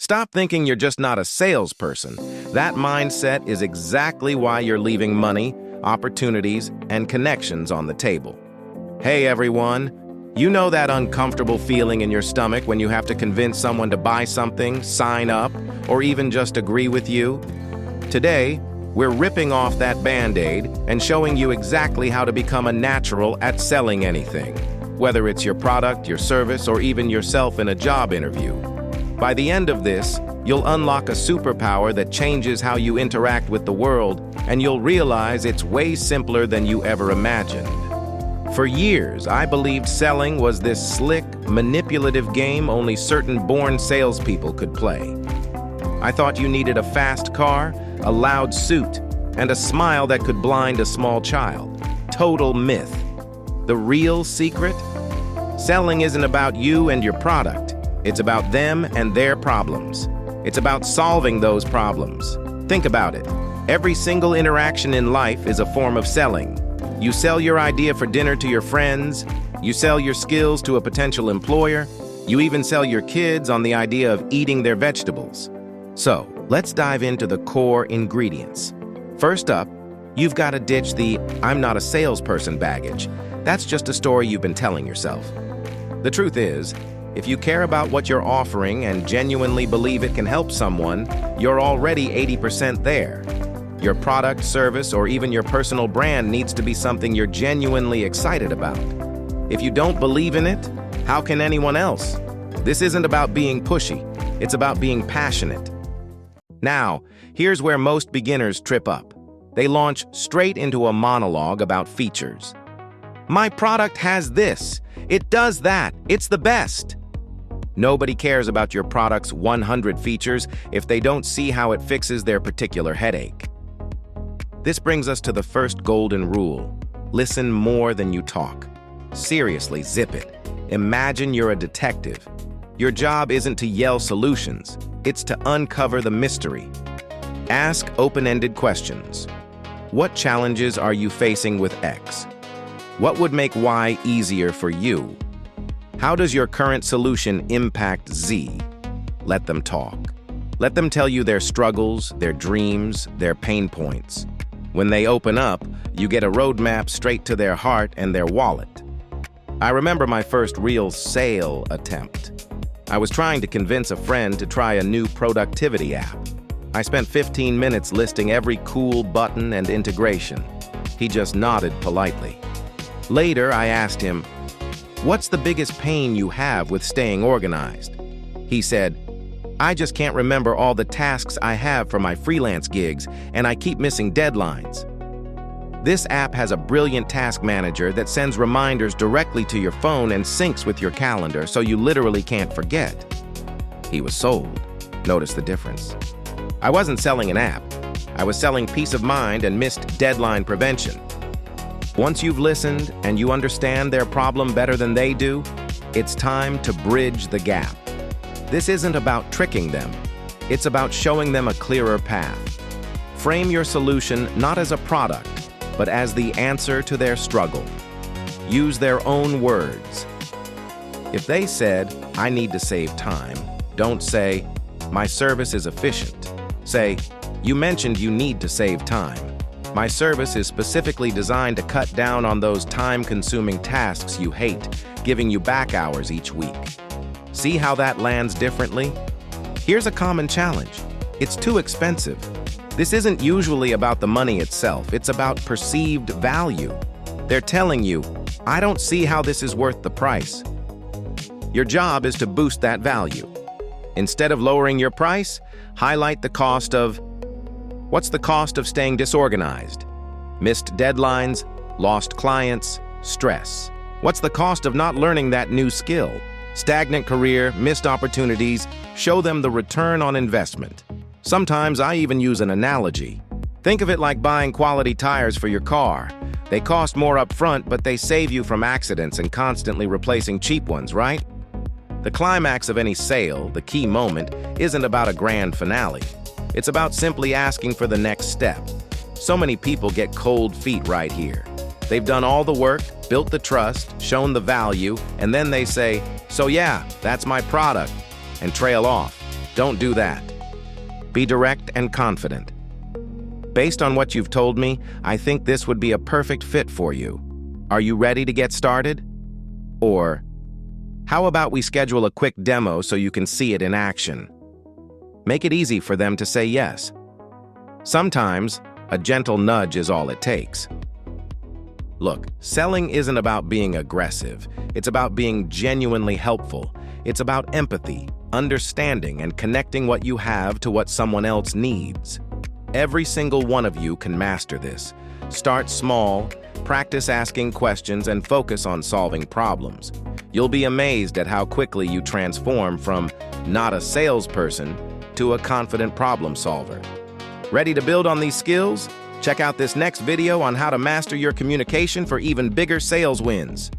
Stop thinking you're just not a salesperson. That mindset is exactly why you're leaving money, opportunities, and connections on the table. Hey everyone, you know that uncomfortable feeling in your stomach when you have to convince someone to buy something, sign up, or even just agree with you? Today, we're ripping off that Band-Aid and showing you exactly how to become a natural at selling anything, whether it's your product, your service, or even yourself in a job interview. By the end of this, you'll unlock a superpower that changes how you interact with the world, and you'll realize it's way simpler than you ever imagined. For years, I believed selling was this slick, manipulative game only certain born salespeople could play. I thought you needed a fast car, a loud suit, and a smile that could blind a small child. Total myth. The real secret? Selling isn't about you and your product. It's about them and their problems. It's about solving those problems. Think about it. Every single interaction in life is a form of selling. You sell your idea for dinner to your friends. You sell your skills to a potential employer. You even sell your kids on the idea of eating their vegetables. So, let's dive into the core ingredients. First up, you've got to ditch the "I'm not a salesperson" baggage. That's just a story you've been telling yourself. The truth is, if you care about what you're offering and genuinely believe it can help someone, you're already 80% there. Your product, service, or even your personal brand needs to be something you're genuinely excited about. If you don't believe in it, how can anyone else? This isn't about being pushy. It's about being passionate. Now, here's where most beginners trip up. They launch straight into a monologue about features. My product has this. It does that. It's the best. Nobody cares about your product's 100 features if they don't see how it fixes their particular headache. This brings us to the first golden rule. Listen more than you talk. Seriously, zip it. Imagine you're a detective. Your job isn't to yell solutions. It's to uncover the mystery. Ask open-ended questions. What challenges are you facing with X? What would make Y easier for you? How does your current solution impact Z? Let them talk. Let them tell you their struggles, their dreams, their pain points. When they open up, you get a roadmap straight to their heart and their wallet. I remember my first real sale attempt. I was trying to convince a friend to try a new productivity app. I spent 15 minutes listing every cool button and integration. He just nodded politely. Later, I asked him, "What's the biggest pain you have with staying organized?" He said, "I just can't remember all the tasks I have for my freelance gigs, and I keep missing deadlines." This app has a brilliant task manager that sends reminders directly to your phone and syncs with your calendar, so you literally can't forget. He was sold. Notice the difference. I wasn't selling an app. I was selling peace of mind and missed deadline prevention. Once you've listened and you understand their problem better than they do, it's time to bridge the gap. This isn't about tricking them. It's about showing them a clearer path. Frame your solution not as a product, but as the answer to their struggle. Use their own words. If they said, "I need to save time," don't say, "My service is efficient." Say, "You mentioned you need to save time. My service is specifically designed to cut down on those time-consuming tasks you hate, giving you back hours each week." See how that lands differently? Here's a common challenge. It's too expensive. This isn't usually about the money itself. It's about perceived value. They're telling you, "I don't see how this is worth the price." Your job is to boost that value. Instead of lowering your price, highlight the cost of, what's the cost of staying disorganized? Missed deadlines, lost clients, stress. What's the cost of not learning that new skill? Stagnant career, missed opportunities. Show them the return on investment. Sometimes I even use an analogy. Think of it like buying quality tires for your car. They cost more up front, but they save you from accidents and constantly replacing cheap ones, right? The climax of any sale, the key moment, isn't about a grand finale. It's about simply asking for the next step. So many people get cold feet right here. They've done all the work, built the trust, shown the value, and then they say, "So yeah, that's my product," and trail off. Don't do that. Be direct and confident. Based on what you've told me, I think this would be a perfect fit for you. Are you ready to get started? Or, how about we schedule a quick demo so you can see it in action? Make it easy for them to say yes. Sometimes, a gentle nudge is all it takes. Look, selling isn't about being aggressive. It's about being genuinely helpful. It's about empathy, understanding, and connecting what you have to what someone else needs. Every single one of you can master this. Start small, practice asking questions, and focus on solving problems. You'll be amazed at how quickly you transform from not a salesperson to a confident problem solver. Ready to build on these skills? Check out this next video on how to master your communication for even bigger sales wins.